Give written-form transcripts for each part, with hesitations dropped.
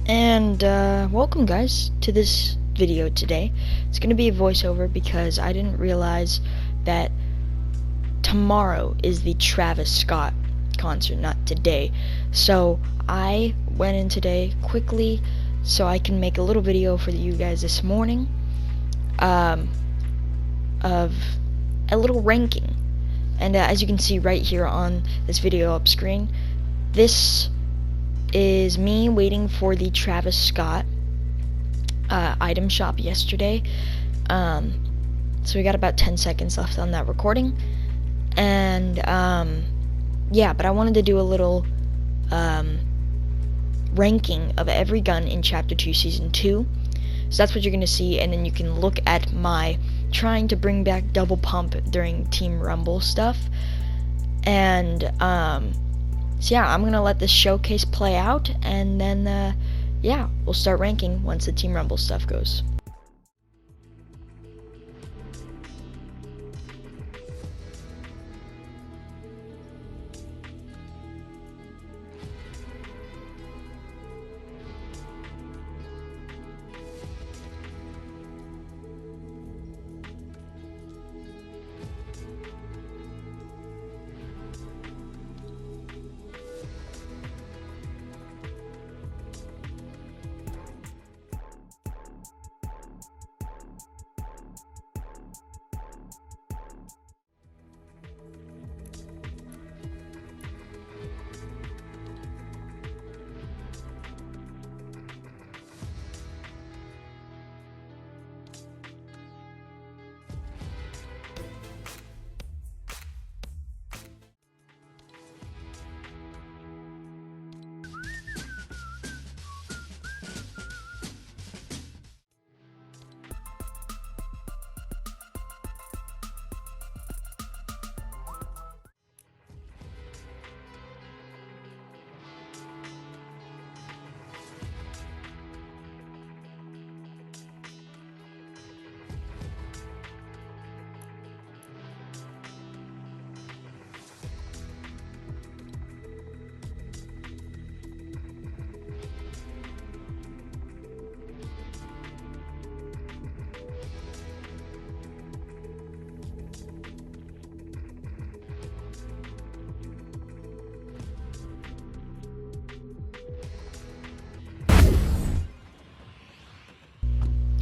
And welcome guys to this video today. It's going to be a voiceover because I didn't realize that tomorrow is the Travis Scott concert, not today. So I went in today quickly so I can make a little video for you guys this morning of a little ranking. And as you can see right here on this video up screen, this is me waiting for the Travis Scott item shop yesterday. So we got about 10 seconds left on that recording, and yeah, but I wanted to do a little ranking of every gun in Chapter 2 Season 2. So that's what you're going to see, and then you can look at my trying to bring back double pump during Team Rumble stuff. And so yeah, I'm gonna let this showcase play out, and then yeah, we'll start ranking once the Team Rumble stuff goes.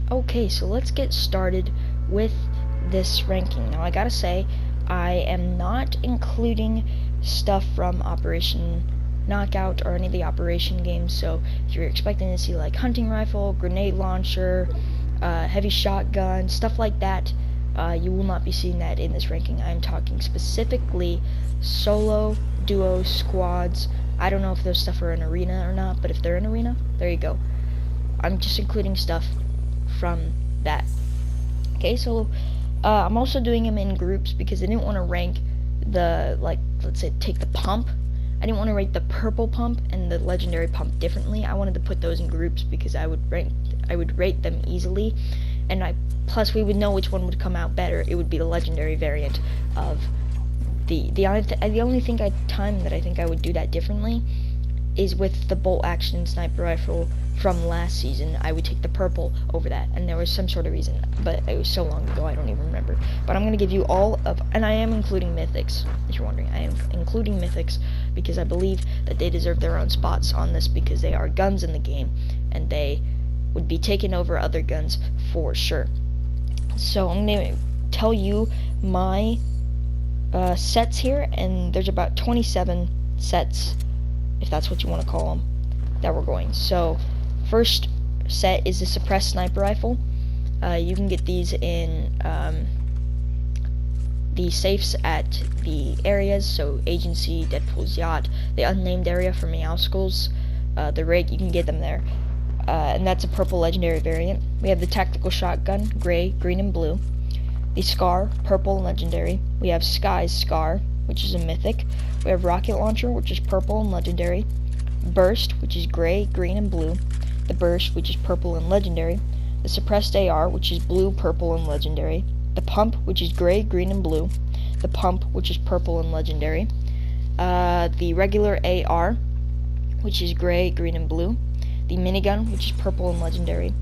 Okay, so let's get started with this ranking. Now I gotta say, I am not including stuff from Operation Knockout or any of the Operation games, so if you're expecting to see like hunting rifle, grenade launcher, heavy shotgun, stuff like that, you will not be seeing that in this ranking. I'm talking specifically solo, duo, squads. I don't know if those stuff are in arena or not, but if they're in arena, there you go. I'm just including stuff from that. Okay, so I'm also doing them in groups because I didn't want to rank the, like, let's say take the pump. I didn't want to rate the purple pump and the legendary pump differently. I wanted to put those in groups because I would rate them easily, and plus we would know which one would come out better. It would be the legendary variant of the only time that I think I would do that differently is with the bolt action sniper rifle from last season. I would take the purple over that, and there was some sort of reason, but it was so long ago I don't even remember. But I'm going to give you all of, and I am including mythics, if you're wondering. I am including mythics because I believe that they deserve their own spots on this because they are guns in the game, and they would be taking over other guns for sure. So I'm going to tell you my sets here, and there's about 27 sets, if that's what you want to call them, that we're going. So first set is the suppressed sniper rifle. You can get these in the safes at the areas, so Agency, Deadpool's Yacht, the unnamed area for Meow Schools, the rig, you can get them there. And that's a purple legendary variant. We have the tactical shotgun, gray, green, and blue. The Scar, purple and legendary. We have Sky's Scar, which is a mythic. We have rocket launcher, which is purple and legendary. Burst, which is gray, green, and blue. The burst, which is purple and legendary. The suppressed AR, which is blue, purple, and legendary. The pump, which is gray, green, and blue. The pump, which is purple and legendary. The regular AR, which is gray, green, and blue. the minigun, which is purple and legendary,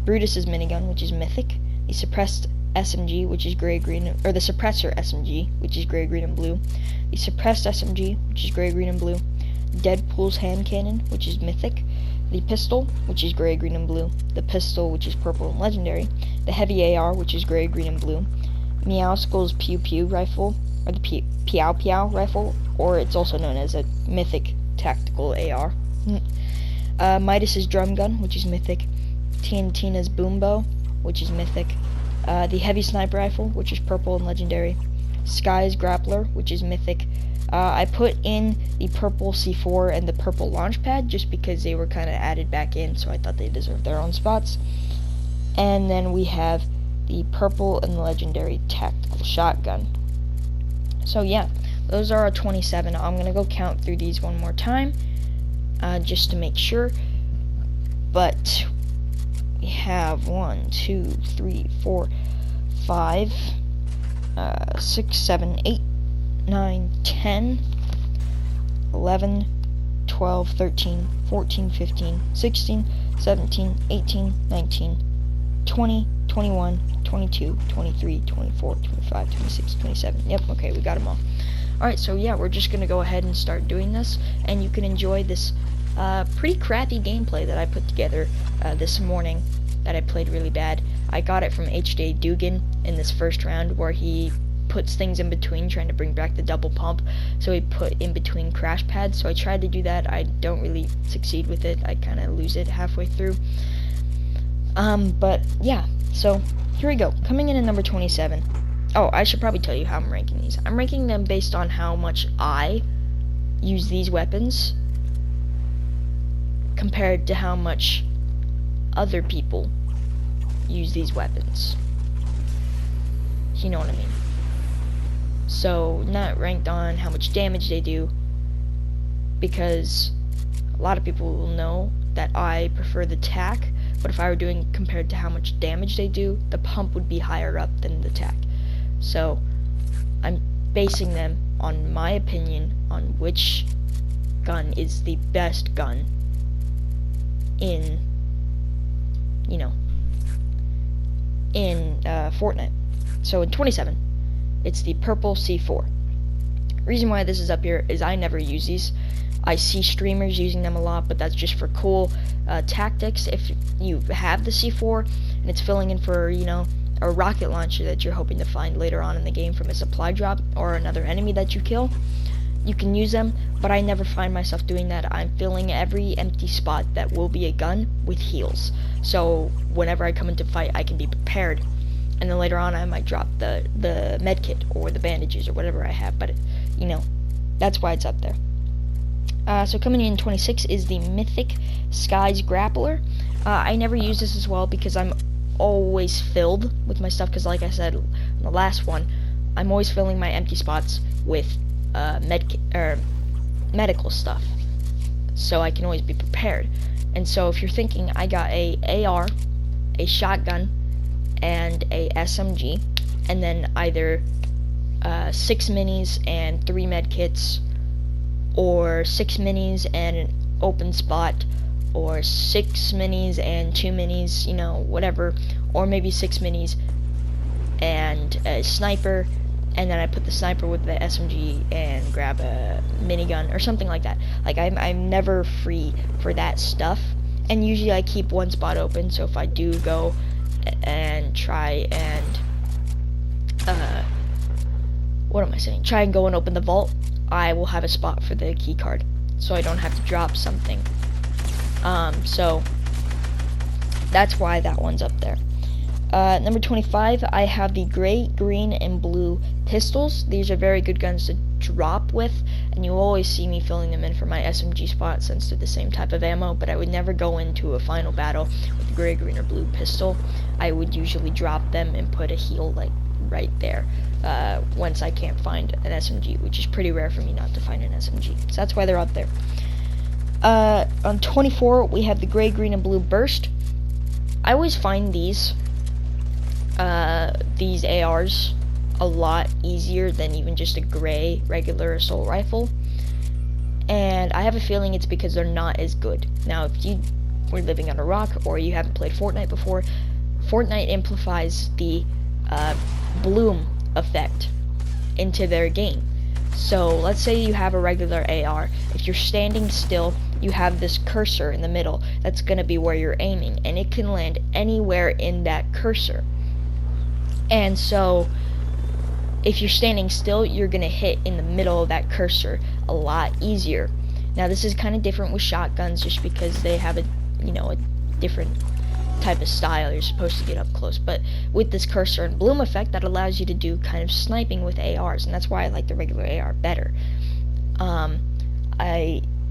Brutus's minigun, which is mythic, the suppressed SMG, which is gray, green, or the suppressor SMG, which is gray, green, and blue, the suppressed SMG, which is gray, green, and blue, Deadpool's hand cannon, which is mythic, the pistol, which is gray, green, and blue, the pistol, which is purple and legendary, the heavy AR, which is gray, green, and blue, Meowskull's Pew Pew rifle, or the Pew Pew rifle, or it's also known as a mythic tactical AR, Midas's drum gun, which is mythic, Tina's boom bow, which is mythic, the heavy sniper rifle, which is purple and legendary, Sky's grappler, which is mythic. I put in the purple C4 and the purple launch pad just because they were kind of added back in, so I thought they deserved their own spots. And then we have the purple and legendary tactical shotgun. So yeah, those are our 27. I'm gonna go count through these one more time, just to make sure. But we have 1, 2, 3, 4, 5, 6, 7, 8, 9, 10, 11, 12, 13, 14, 15, 16, 17, 18, 19, 20, 21, 22, 23, 24, 25, 26, 27. Yep, okay, we got them all. Alright, so yeah, we're just gonna go ahead and start doing this, and you can enjoy this pretty crappy gameplay that I put together this morning that I played really bad. I got it from djdoogan in this first round, where he puts things in between, trying to bring back the double pump, so he put in between crash pads. So I tried to do that. I don't really succeed with it. I kind of lose it halfway through. But yeah, so here we go. Coming in at number 27. Oh, I should probably tell you how I'm ranking these. I'm ranking them based on how much I use these weapons compared to how much other people use these weapons. You know what I mean? So, not ranked on how much damage they do, because a lot of people will know that I prefer the tac, but if I were doing compared to how much damage they do, the pump would be higher up than the tac. So, I'm basing them on my opinion on which gun is the best gun in, you know, in FORTNITE. So in 27, it's the purple C4. Reason why this is up here is I never use these. I see streamers using them a lot, but that's just for cool tactics. If you have the C4 and it's filling in for, you know, a rocket launcher that you're hoping to find later on in the game from a supply drop or another enemy that you kill, you can use them, but I never find myself doing that. I'm filling every empty spot that will be a gun with heals. So whenever I come into fight, I can be prepared. And then later on, I might drop the medkit or the bandages or whatever I have. But, you know, that's why it's up there. So coming in 26 is the Mythic Sky's Grappler. I never use this as well because I'm always filled with my stuff. Because like I said in the last one, I'm always filling my empty spots with medical stuff. So I can always be prepared. And so if you're thinking, I got a AR, a shotgun, and a SMG, and then either 6 minis and 3 medkits, or 6 minis and an open spot, or 6 minis and 2 minis, you know, whatever, or maybe 6 minis and a sniper, and then I put the sniper with the SMG and grab a minigun or something like that. Like, I'm never free for that stuff, and usually I keep one spot open, so if I do go and try and try and go and open the vault, I will have a spot for the key card, so I don't have to drop something. So that's why that one's up there. Number 25, I have the gray, green, and blue pistols. These are very good guns to drop with, and you always see me filling them in for my SMG spot since they're the same type of ammo, but I would never go into a final battle with the gray, green, or blue pistol. I would usually drop them and put a heal, like, right there, once I can't find an SMG, which is pretty rare for me not to find an SMG. So that's why they're up there. On 24, we have the gray, green, and blue burst. I always find these ARs a lot easier than even just a gray regular assault rifle, and I have a feeling it's because they're not as good. Now, if you were living on a rock, or you haven't played Fortnite before, Fortnite amplifies the bloom effect into their game. So let's say you have a regular AR. If you're standing still, you have this cursor in the middle. That's going to be where you're aiming, and it can land anywhere in that cursor. And so if you're standing still, you're going to hit in the middle of that cursor a lot easier. Now this is kind of different with shotguns, just because they have a different type of style. You're supposed to get up close, but with this cursor and bloom effect, that allows you to do kind of sniping with ARs, and that's why I like the regular AR better.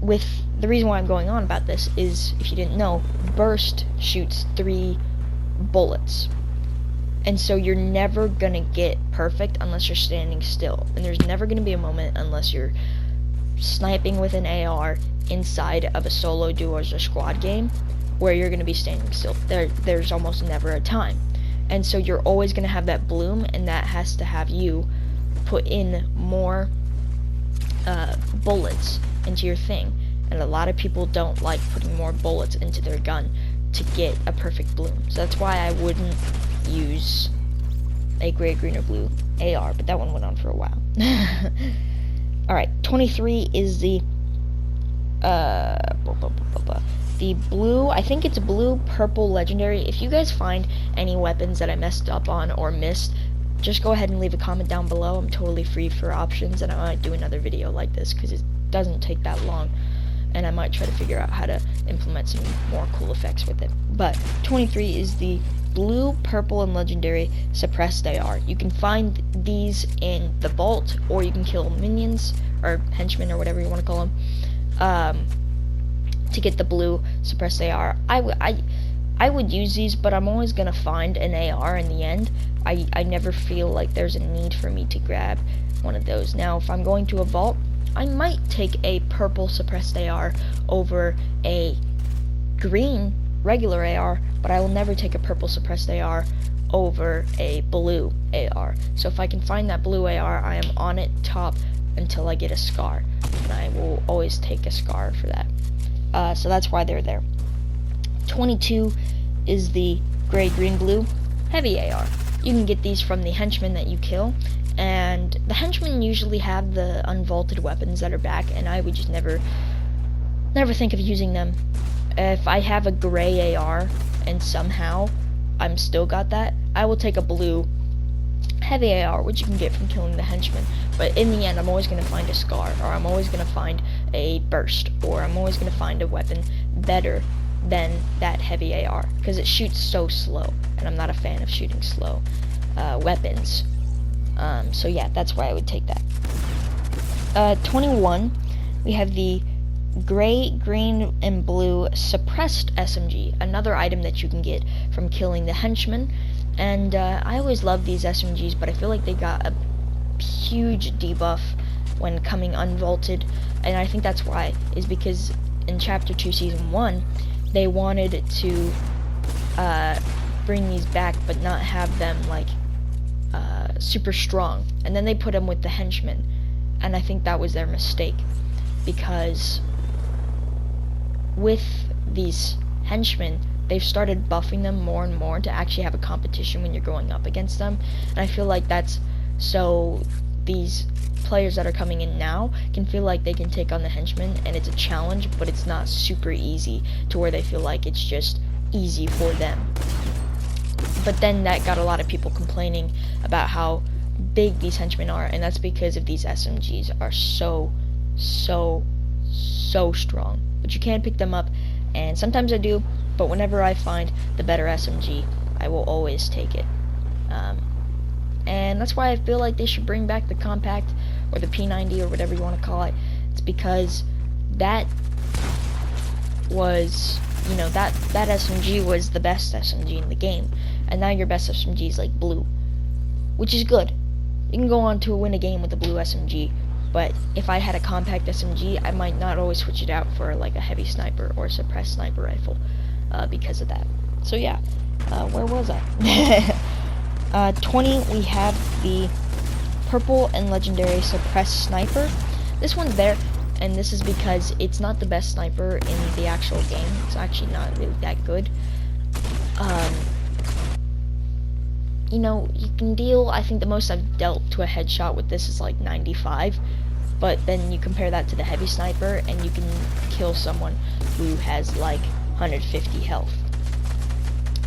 With the reason why I'm going on about this is, if you didn't know, burst shoots 3 bullets, and so you're never gonna get perfect unless you're standing still, and there's never gonna be a moment unless you're sniping with an AR inside of a solo, duos, or squad game where you're going to be standing still. There's almost never a time, and so you're always going to have that bloom, and that has to have you put in more bullets into your thing, and a lot of people don't like putting more bullets into their gun to get a perfect bloom. So that's why I wouldn't use a gray, green, or blue AR, but that one went on for a while. Alright, 23 is the blue, I think it's blue, purple, legendary. If you guys find any weapons that I messed up on or missed, just go ahead and leave a comment down below. I'm totally free for options, and I might do another video like this, because it doesn't take that long, and I might try to figure out how to implement some more cool effects with it. But 23 is the blue, purple, and legendary suppressed AR. You can find these in the vault, or you can kill minions, or henchmen, or whatever you want to call them, to get the blue suppressed AR. I would use these, but I'm always gonna find an AR in the end. I never feel like there's a need for me to grab one of those. Now, if I'm going to a vault, I might take a purple suppressed AR over a green regular AR, but I will never take a purple suppressed AR over a blue AR. So if I can find that blue AR, I am on it top until I get a scar, and I will always take a scar for that. So that's why they're there. 22 is the gray, green, blue heavy AR. You can get these from the henchmen that you kill, and the henchmen usually have the unvaulted weapons that are back, and I would just never think of using them. If I have a gray AR and somehow I'm still got that, I will take a blue heavy AR, which you can get from killing the henchmen. But in the end, I'm always going to find a scar, or I'm always going to find a burst, or I'm always going to find a weapon better than that heavy AR, because it shoots so slow, and I'm not a fan of shooting slow weapons. So yeah, that's why I would take that. 21, we have the gray, green, and blue suppressed SMG, another item that you can get from killing the henchmen. And I always love these SMGs, but I feel like they got a huge debuff when coming unvaulted, and I think that's why, is because in Chapter 2, Season 1, they wanted to bring these back, but not have them, like, super strong, and then they put them with the henchmen, and I think that was their mistake, because with these henchmen, they've started buffing them more and more to actually have a competition when you're going up against them, and I feel like that's so these players that are coming in now can feel like they can take on the henchmen, and it's a challenge, but it's not super easy to where they feel like it's just easy for them. But then that got a lot of people complaining about how big these henchmen are, and that's because of these SMGs are so strong. But you can pick them up, and sometimes I do, but whenever I find the better SMG, I will always take it. And that's why I feel like they should bring back the compact, or the P90, or whatever you want to call it. It's because that was, that SMG was the best SMG in the game, and now your best SMG is like blue, which is good. You can go on to win a game with a blue SMG, but if I had a compact SMG, I might not always switch it out for like a heavy sniper or a suppressed sniper rifle because of that. So yeah, where was I? 20, we have the purple and legendary suppressed sniper. This one's there. and this is because it's not the best sniper in the actual game. It's actually not really that good. You know, you can deal, I think the most I've dealt to a headshot with this is like 95, but then you compare that to the heavy sniper, and you can kill someone who has like 150 health,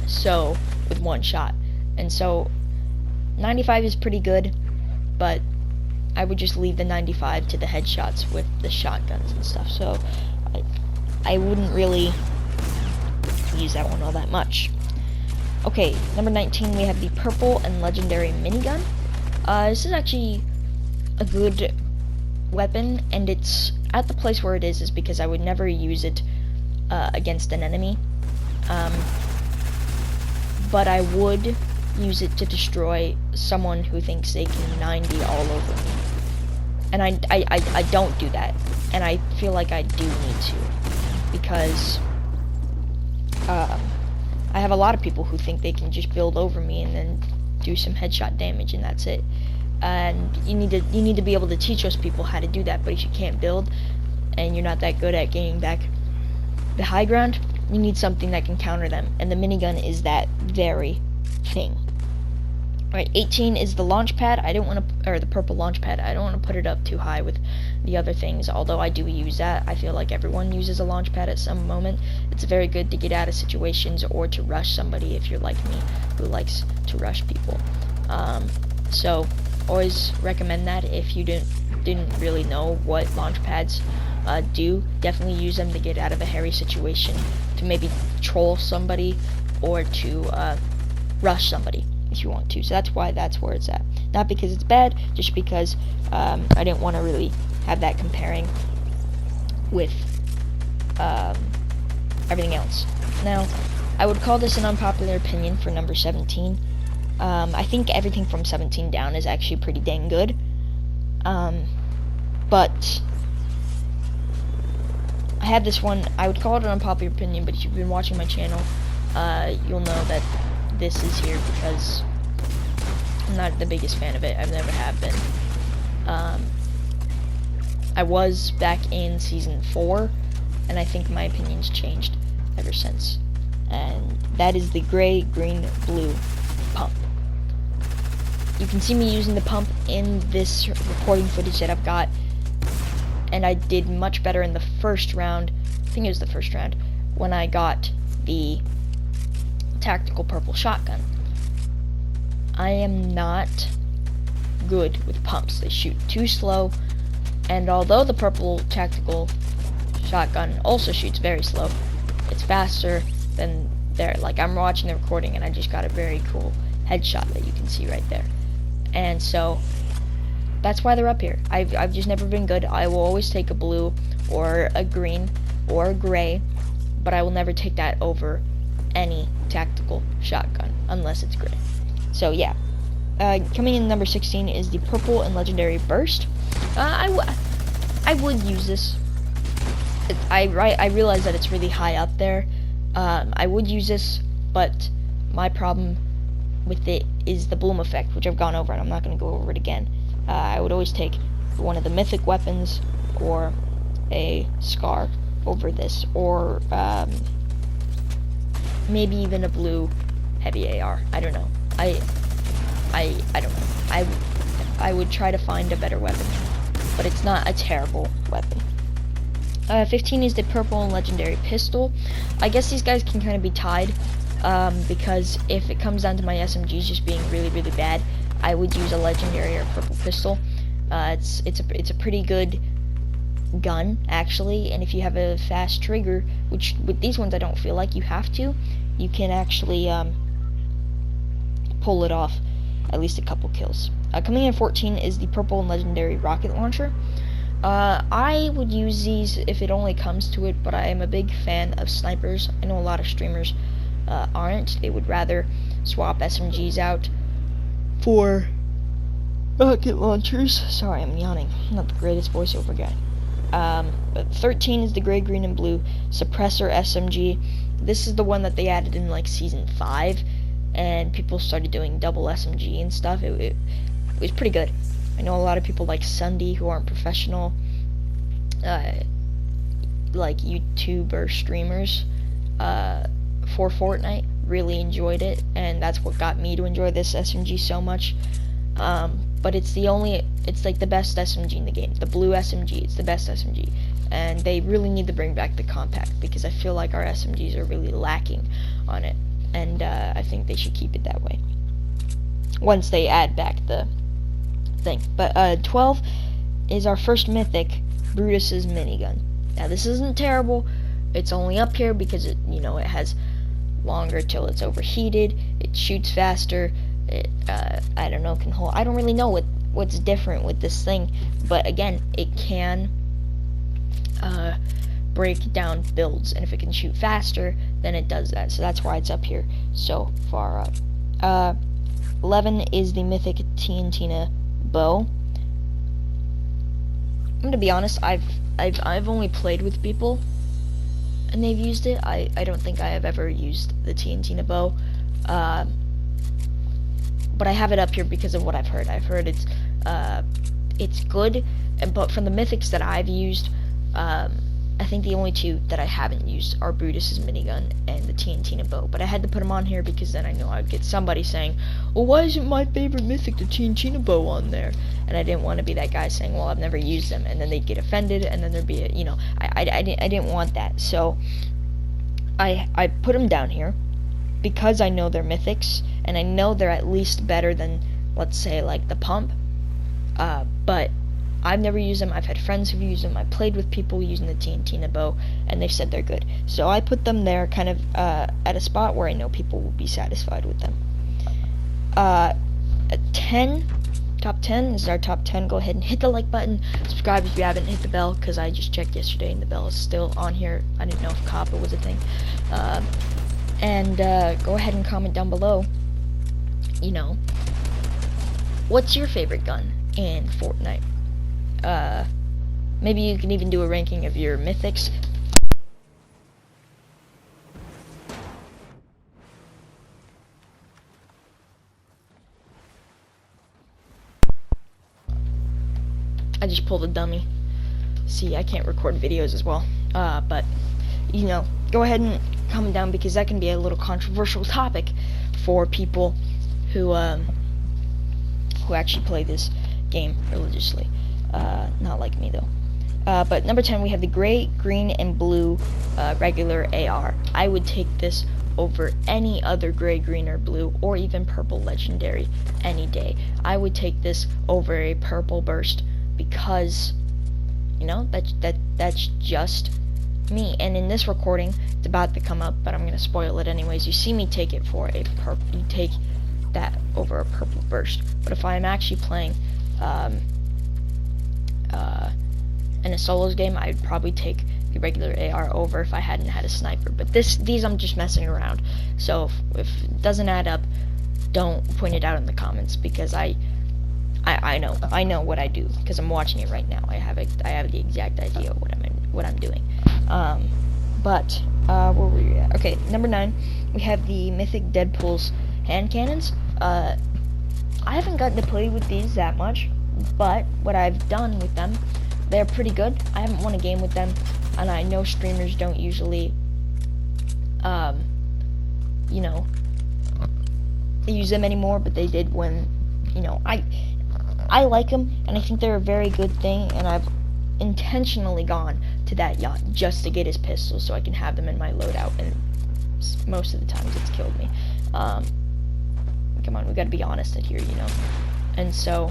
so with one shot. And so 95 is pretty good, but I would just leave the 95 to the headshots with the shotguns and stuff, so I wouldn't really use that one all that much. Okay, number 19, we have the purple and legendary minigun. This is actually a good weapon, and it's at the place where it is because I would never use it against an enemy. But I would use it to destroy someone who thinks they can 90 all over me. And I don't do that, and I feel like I do need to, because I have a lot of people who think they can just build over me and then do some headshot damage, and that's it. And you need to be able to teach those people how to do that. But if you can't build, and you're not that good at gaining back the high ground, you need something that can counter them, and the minigun is that very thing. Alright, 18 is the launch pad. I don't want to, or the purple launch pad. I don't want to put it up too high with the other things, although I do use that. I feel like everyone uses a launch pad at some moment. It's very good to get out of situations or to rush somebody if you're like me, who likes to rush people. So always recommend that. If you didn't really know what launch pads do, definitely use them to get out of a hairy situation, to maybe troll somebody, or to rush somebody if you want to. So that's why that's where it's at. Not because it's bad, just because I didn't want to really have that comparing with everything else. Now, I would call this an unpopular opinion for number 17. I think everything from 17 down is actually pretty dang good. But I have this one. I would call it an unpopular opinion, but if you've been watching my channel, you'll know that this is here because I'm not the biggest fan of it. I've never have been. I was back in season 4, and I think my opinion's changed ever since. And that is the gray, green, blue pump. You can see me using the pump in this recording footage that I've got, and I did much better in the first round. I think it was the first round when I got the tactical purple shotgun. I am not good with pumps. They shoot too slow, and although the purple tactical shotgun also shoots very slow, it's faster than there. Like, I'm watching the recording and I just got a very cool headshot that you can see right there. And so that's why they're up here. I've just never been good. I will always take a blue or a green or a gray, but I will never take that over any tactical shotgun unless it's gray. So yeah, coming in number 16 is the purple and legendary burst. I would use this. I realize that it's really high up there. I would use this, but my problem with it is the bloom effect, which I've gone over, and I'm not going to go over it again. I would always take one of the mythic weapons or a scar over this, or maybe even a blue heavy AR. I don't know. I don't know. I would try to find a better weapon, but it's not a terrible weapon. 15 is the purple and legendary pistol. I guess these guys can kind of be tied, because if it comes down to my SMGs just being really, really bad, I would use a legendary or purple pistol. It's a pretty good gun, actually, and if you have a fast trigger, which with these ones I don't feel like you have to, you can actually pull it off at least a couple kills. Coming in 14 is the purple and legendary rocket launcher. I would use these if it only comes to it, but I am a big fan of snipers. I know a lot of streamers aren't. They would rather swap SMGs out for rocket launchers. Sorry, I'm yawning. I'm not the greatest voiceover guy. But 13 is the gray, green, and blue suppressor SMG. This is the one that they added in like season 5, and people started doing double SMG and stuff. It was pretty good. I know a lot of people like Sunday who aren't professional, like YouTuber streamers for Fortnite really enjoyed it, and that's what got me to enjoy this SMG so much. But it's like the best SMG in the game. The blue SMG, it's the best SMG, and they really need to bring back the compact, because I feel like our SMGs are really lacking on it, and I think they should keep it that way once they add back the thing. But 12 is our first mythic, Brutus's minigun. Now this isn't terrible. It's only up here because it has longer till it's overheated. It shoots faster. It I don't know, can hold. I don't really know what's different with this thing, but again, it can break down builds, and if it can shoot faster, then it does that. So that's why it's up here so far up. 11 is the mythic TNT bow. I'm gonna be honest. I've only played with people and they've used it. I don't think I have ever used the TNT bow. But I have it up here because of what I've heard. I've heard it's good, but from the mythics that I've used, I think the only two that I haven't used are Brutus's minigun and the TNT bow. But I had to put them on here because then I know I'd get somebody saying, well, why isn't my favorite mythic the TNT bow on there? And I didn't want to be that guy saying, well, I've never used them, and then they'd get offended, and then there'd be I didn't want that. So I put them down here because I know they're mythics, and I know they're at least better than, let's say, like the pump. But I've never used them. I've had friends who've used them. I played with people using the TNT bow, and they've said they're good. So I put them there kind of at a spot where I know people will be satisfied with them. At 10, top 10 is our top 10. Go ahead and hit the like button. Subscribe if you haven't. Hit the bell, because I just checked yesterday and the bell is still on here. I didn't know if copper was a thing. And go ahead and comment down below, what's your favorite gun in Fortnite? Maybe you can even do a ranking of your mythics. I just pulled a dummy. See, I can't record videos as well. But go ahead and comment down, because that can be a little controversial topic for people who actually play this game religiously. Not like me though. But number 10, we have the gray, green, and blue regular AR. I would take this over any other gray, green, or blue, or even purple legendary any day. I would take this over a purple burst, because that's just me. And in this recording, it's about to come up, but I'm gonna spoil it anyways. You see me take it for a purple. You take that over a purple burst. But if I'm actually playing in a solos game, I'd probably take the regular AR over if I hadn't had a sniper. But these I'm just messing around. So if it doesn't add up, don't point it out in the comments, because I know what I do, because I'm watching it right now. I have the exact idea of what I'm doing. But where were we at? Okay, number 9, we have the mythic Deadpool's hand cannons. I haven't gotten to play with these that much, but what I've done with them, they're pretty good. I haven't won a game with them, and I know streamers don't usually, use them anymore, but they did when, I like them, and I think they're a very good thing, and I've intentionally gone to that yacht just to get his pistols so I can have them in my loadout, and most of the times it's killed me. Come on, we gotta be honest in here, and so,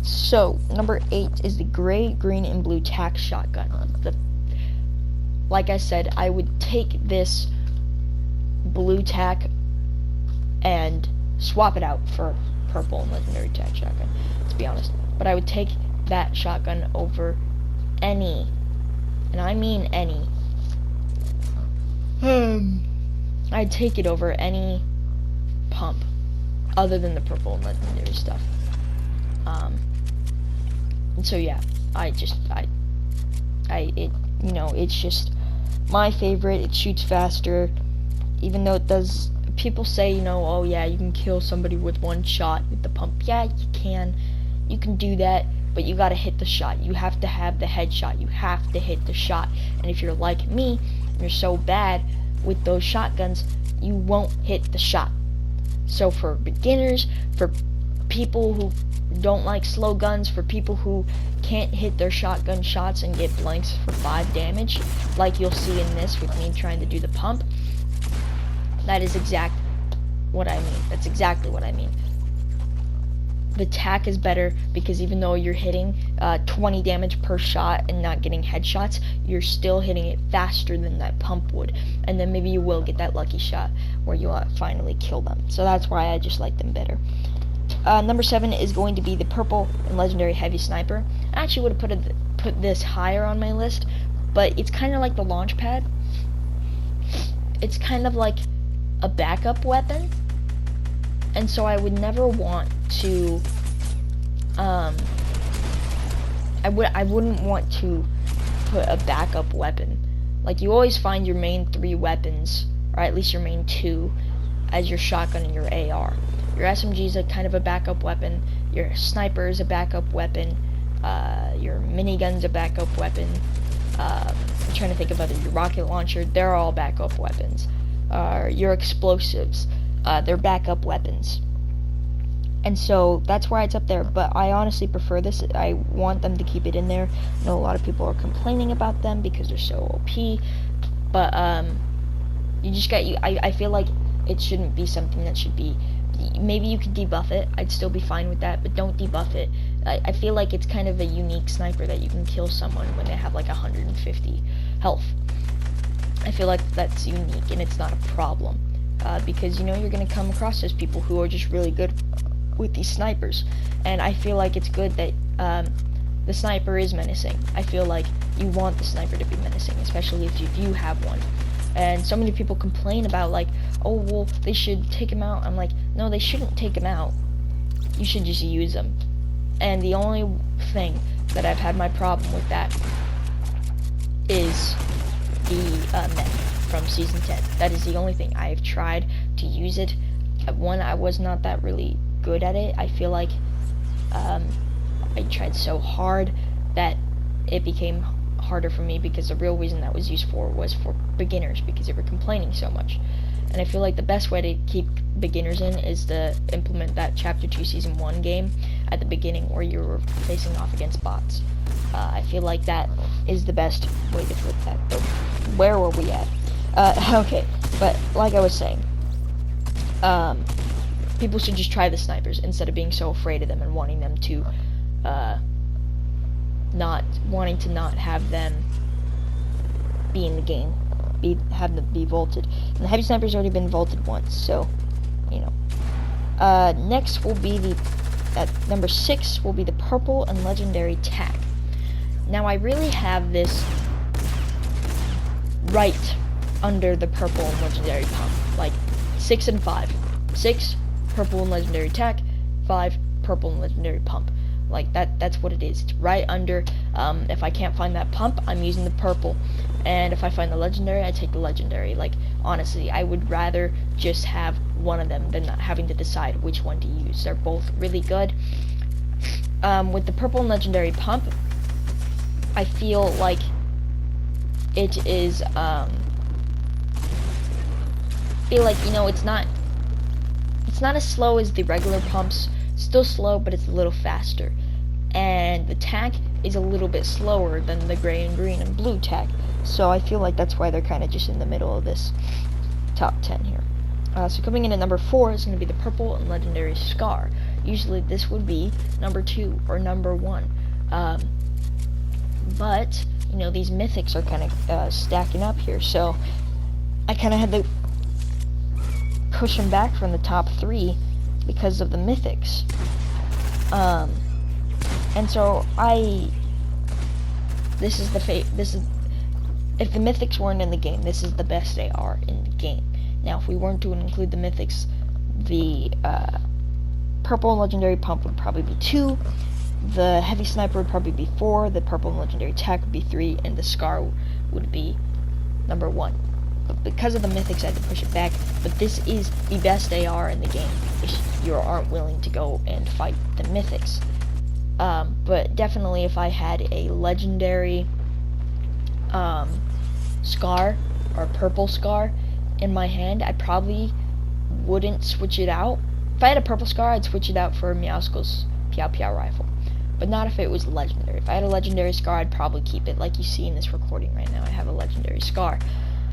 so number 8 is the gray, green, and blue tac shotgun. Like I said, I would take this blue tac and swap it out for purple and legendary tac shotgun, to be honest. But I would take that shotgun over any, and I mean any, I'd take it over any pump other than the purple and legendary stuff. And so yeah, it's just my favorite. It shoots faster, even though it does. People say, oh yeah, you can kill somebody with one shot with the pump. Yeah, you can. you can do that, but you gotta hit the shot. You have to have the headshot. You have to hit the shot. And if you're like me, you're so bad with those shotguns, you won't hit the shot. So for beginners, for people who don't like slow guns, for people who can't hit their shotgun shots and get blanks for 5 damage, like you'll see in this with me trying to do the pump, that is what I mean. That's exactly what I mean. The tack is better because even though you're hitting 20 damage per shot and not getting headshots, you're still hitting it faster than that pump would. And then maybe you will get that lucky shot where you finally kill them. So that's why I just like them better. Number 7 is going to be the purple and legendary heavy sniper. I actually would have put this higher on my list, but it's kind of like the launch pad. It's kind of like a backup weapon. And so I would never want to, I wouldn't want to put a backup weapon. Like, you always find your main 3 weapons, or at least your main 2, as your shotgun and your AR. Your SMG is a kind of a backup weapon, your sniper is a backup weapon, your minigun's a backup weapon, I'm trying to think of your rocket launcher, they're all backup weapons. Your explosives, they're backup weapons. And so that's why it's up there, but I honestly prefer this. I want them to keep it in there. I know a lot of people are complaining about them because they're so OP, but I feel like it shouldn't be something that should be, maybe you could debuff it, I'd still be fine with that, but don't debuff it. I feel like it's kind of a unique sniper that you can kill someone when they have like 150 health. I feel like that's unique and it's not a problem. Because you're going to come across those people who are just really good with these snipers, and I feel like it's good that the sniper is menacing. I feel like you want the sniper to be menacing, especially if you have one. And so many people complain about, like, oh, well, they should take him out. I'm like, no, they shouldn't take him out. You should just use them. And the only thing that I've had my problem with that is the mech from Season 10. That is the only thing. I have tried to use it. One, I was not that really good at it. I feel like I tried so hard that it became harder for me, because the real reason that was used for was for beginners, because they were complaining so much. And I feel like the best way to keep beginners in is to implement that Chapter 2 Season 1 game at the beginning where you're facing off against bots. I feel like that is the best way to put that. But where were we at? Okay, but like I was saying, people should just try the snipers instead of being so afraid of them and wanting them to, not have them be in the game, have them be vaulted. And the heavy sniper's already been vaulted once, so, next will be at number 6 will be the purple and legendary tack. Now, I really have this right under the purple and legendary pump, like 6 and 5. 6, purple and legendary tack, 5, purple and legendary pump. Like, that's what it is. It's right under. If I can't find that pump, I'm using the purple. And if I find the legendary, I take the legendary. Like, honestly, I would rather just have one of them than not having to decide which one to use. They're both really good. With the purple and legendary pump, I feel like it is, it's not as slow as the regular pumps. Still slow, but it's a little faster. And the tack is a little bit slower than the gray and green and blue tack. So I feel like that's why they're kind of just in the middle of this top 10 here. So coming in at number 4 is going to be the purple and legendary scar. Usually this would be number 2 or number 1. But, these mythics are kind of stacking up here. So I kind of had to push them back from the top 3 because of the mythics. And so if the mythics weren't in the game, this is the best they are in the game. Now, if we weren't to include the mythics, the purple and legendary pump would probably be 2, the heavy sniper would probably be 4, the purple and legendary tack would be 3, and the scar would be number 1. But because of the mythics, I had to push it back. But this is the best AR in the game if you aren't willing to go and fight the mythics. But definitely if I had a legendary scar or purple scar in my hand, I probably wouldn't switch it out. If I had a purple scar, I'd switch it out for Meowscles Piao Piao rifle, but not if it was legendary. If I had a legendary scar, I'd probably keep it, like you see in this recording right now. I have a legendary scar,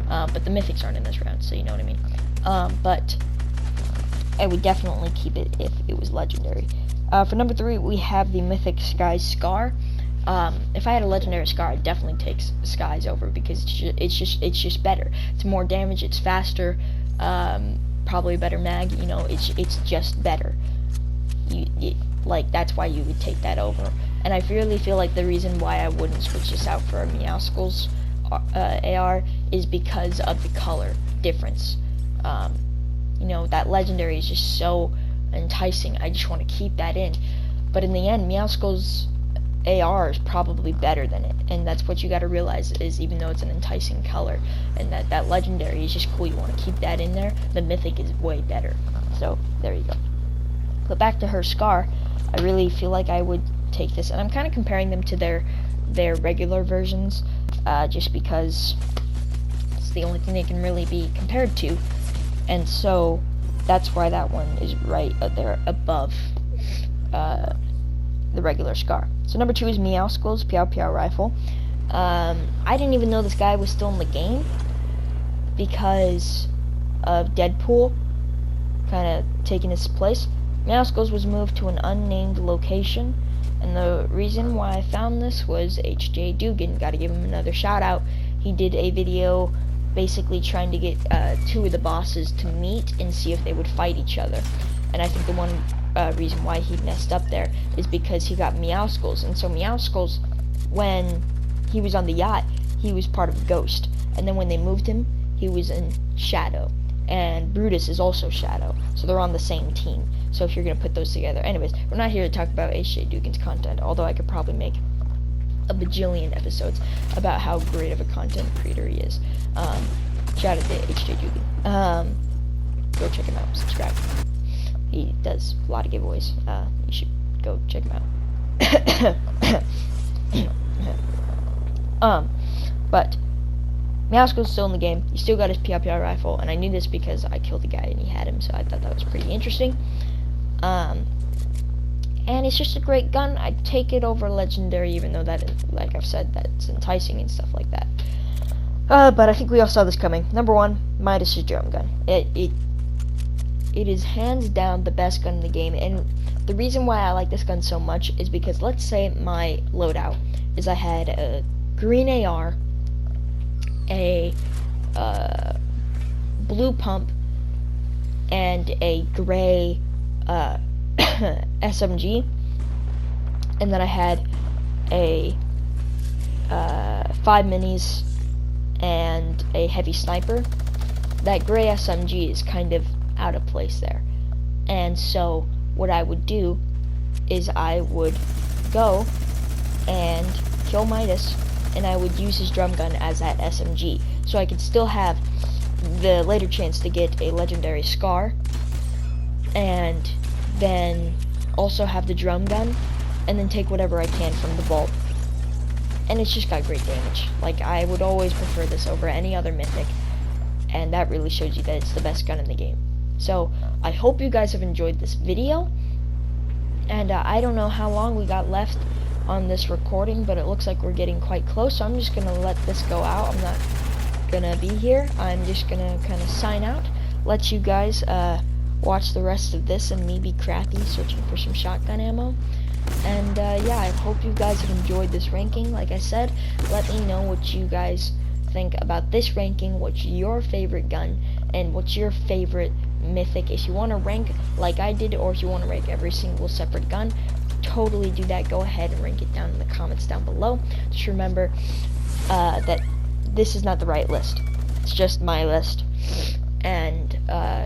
but the mythics aren't in this round, so you know what I mean. But I would definitely keep it if it was legendary. For number 3, we have the mythic Sky's Scar. If I had a legendary scar, I'd definitely take Skies over, because it's just better. It's more damage, it's faster, probably a better mag. You know, it's just better. Like, that's why you would take that over. And I really feel like the reason why I wouldn't switch this out for a Meowscles AR is because of the color difference. You know, that legendary is just so enticing. I just want to keep that in. But in the end, Meowscles AR is probably better than it, and that's what you got to realize, is even though it's an enticing color and that legendary is just cool, you want to keep that in there, the mythic is way better. So there you go. But back to her scar, I really feel like I would take this, and I'm kind of comparing them to their regular versions, just because it's the only thing they can really be compared to, and so that's why that one is right there above the regular scar. So number 2 is Meowscles Piao Piao rifle. I didn't even know this guy was still in the game because of Deadpool kind of taking his place. Meowscles was moved to an unnamed location, and the reason why I found this was djdoogan. Gotta give him another shout out. He did a video basically trying to get 2 of the bosses to meet and see if they would fight each other. And I think the one reason why he messed up there is because he got Meowscles, and so Meowscles, when he was on the yacht, he was part of Ghost, and then when they moved him, he was in Shadow, and Brutus is also Shadow, so they're on the same team. So if you're gonna put those together, anyways, we're not here to talk about djdoogan's content, although I could probably make a bajillion episodes about how great of a content creator he is. Shout out to djdoogan. Go check him out, subscribe. He does a lot of giveaways. You should go check him out. But Meowscles is still in the game. He still got his Piao Piao rifle, and I knew this because I killed a guy and he had him, so I thought that was pretty interesting. And it's just a great gun. I'd take it over legendary, even though that, like I've said, that's enticing and stuff like that. But I think we all saw this coming. Number 1, Midas's drum gun. It is hands down the best gun in the game, and the reason why I like this gun so much is because, let's say my loadout is I had a green AR, a blue pump, and a gray SMG, and then I had a 5 minis and a heavy sniper. That gray SMG is kind of out of place there, and so what I would do is I would go and kill Midas, and I would use his drum gun as that SMG, so I could still have the later chance to get a legendary scar, and then also have the drum gun, and then take whatever I can from the vault. And it's just got great damage. Like, I would always prefer this over any other mythic, and that really shows you that it's the best gun in the game. So I hope you guys have enjoyed this video, and I don't know how long we got left on this recording, but it looks like we're getting quite close, so I'm just gonna let this go out. I'm not gonna be here. I'm just gonna kind of sign out, let you guys watch the rest of this and me be crappy searching for some shotgun ammo. And yeah, I hope you guys have enjoyed this ranking. Like I said, let me know what you guys think about this ranking, what's your favorite gun, and what's your favorite mythic. If you want to rank like I did, or if you want to rank every single separate gun, totally do that. Go ahead and rank it down in the comments down below. Just remember that this is not the right list. It's just my list. And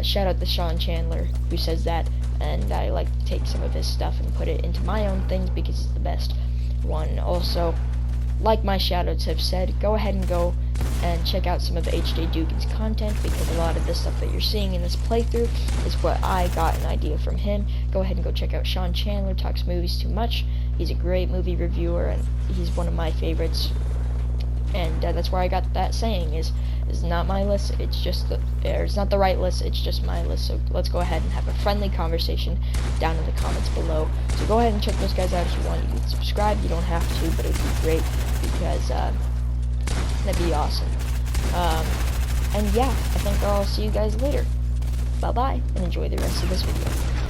shout out to Chandler who says that, and I like to take some of his stuff and put it into my own things because it's the best one. Also, like my shoutouts have said, go ahead and go and check out some of the djdoogan's content, because a lot of the stuff that you're seeing in this playthrough is what I got an idea from him. Go ahead and go check out Sean Chandler Talks Movies Too Much, He's a great movie reviewer, and he's one of my favorites. And that's where I got that saying, is not my list, it's just it's not the right list, it's just my list. So let's go ahead and have a friendly conversation down in the comments below. So go ahead and check those guys out if you want. You can subscribe, you don't have to, but it would be great, because that'd be awesome. And yeah, I think I'll see you guys later. Bye bye, and enjoy the rest of this video.